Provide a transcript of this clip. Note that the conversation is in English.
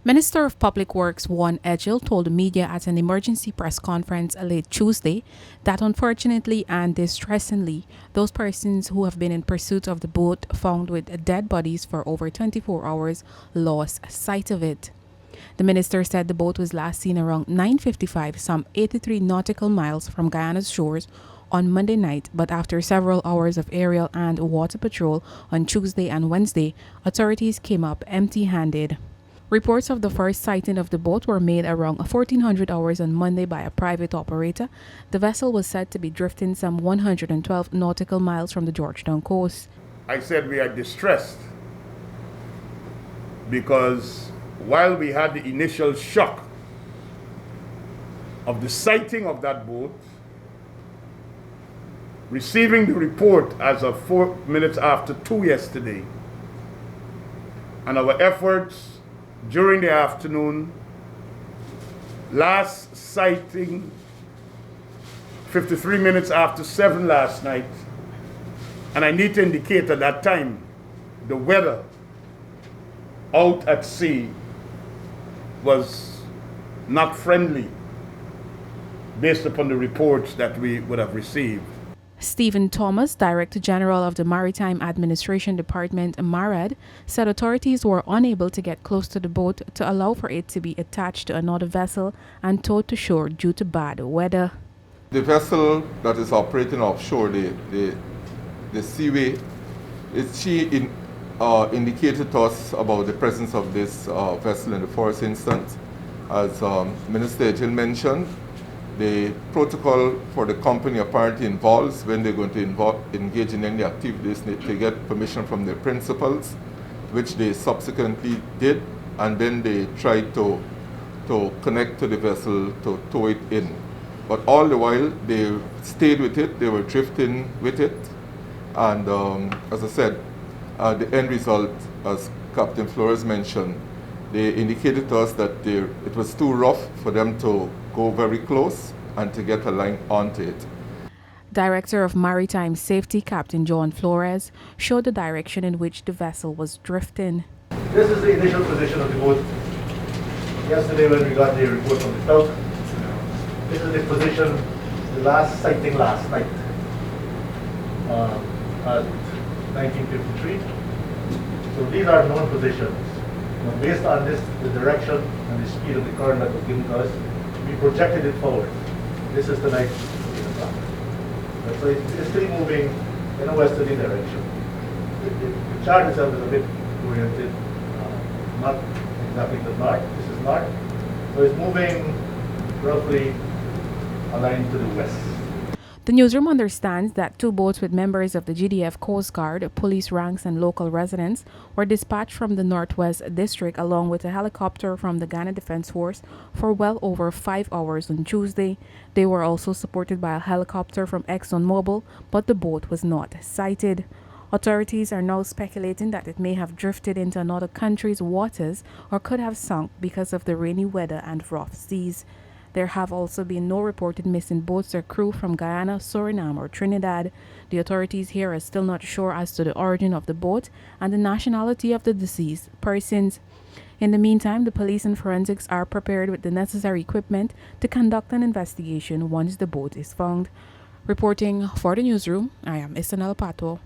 Minister of Public Works Juan Edgel told the media at an emergency press conference late Tuesday that unfortunately and distressingly, those persons who have been in pursuit of the boat found with dead bodies for over 24 hours lost sight of it. The minister said the boat was last seen around 9:55, some 83 nautical miles from Guyana's shores on Monday night, but after several hours of aerial and water patrol on Tuesday and Wednesday, authorities came up empty-handed. Reports of the first sighting of the boat were made around 1400 hours on Monday by a private operator. The vessel was said to be drifting some 112 nautical miles from the Georgetown coast. I said we are distressed because while we had the initial shock of the sighting of that boat, receiving the report as of 4 minutes after 2 yesterday, and our efforts during the afternoon, last sighting 53 minutes after 7 last night, and I need to indicate at that time the weather out at sea was not friendly based upon the reports that we would have received. Stephen Thomas, Director General of the Maritime Administration Department, MARAD, said authorities were unable to get close to the boat to allow for it to be attached to another vessel and towed to shore due to bad weather. The vessel that is operating offshore, the Seaway, she indicated to us about the presence of this vessel in the first instance. As Minister Edgel mentioned, the protocol for the company apparently involves when they're going to engage in any activities, they get permission from their principals, which they subsequently did, and then they tried to connect to the vessel to tow it in. But all the while, they stayed with it, they were drifting with it, and as I said, the end result, as Captain Flores mentioned, they indicated to us that it was too rough for them to go very close and to get a line onto it. Director of Maritime Safety, Captain John Flores, showed the direction in which the vessel was drifting. This is the initial position of the boat. Yesterday when we got the report from the south, this is the position, the last sighting last night at 1953. So these are known positions. Based on this, the direction and the speed of the current that was given to us, we projected it forward. This is the night so it's still moving in a westerly direction. The chart itself is a bit oriented, not exactly to the north. This is north. So it's moving roughly aligned to the west. The newsroom understands that 2 boats with members of the GDF Coast Guard, police ranks and local residents were dispatched from the Northwest District along with a helicopter from the Guyana Defence Force for well over 5 hours on Tuesday. They were also supported by a helicopter from ExxonMobil, but the boat was not sighted. Authorities are now speculating that it may have drifted into another country's waters or could have sunk because of the rainy weather and rough seas. There have also been no reported missing boats or crew from Guyana, Suriname, or Trinidad. The authorities here are still not sure as to the origin of the boat and the nationality of the deceased persons. In the meantime, the police and forensics are prepared with the necessary equipment to conduct an investigation once the boat is found. Reporting for the newsroom, I am Isanel Pato.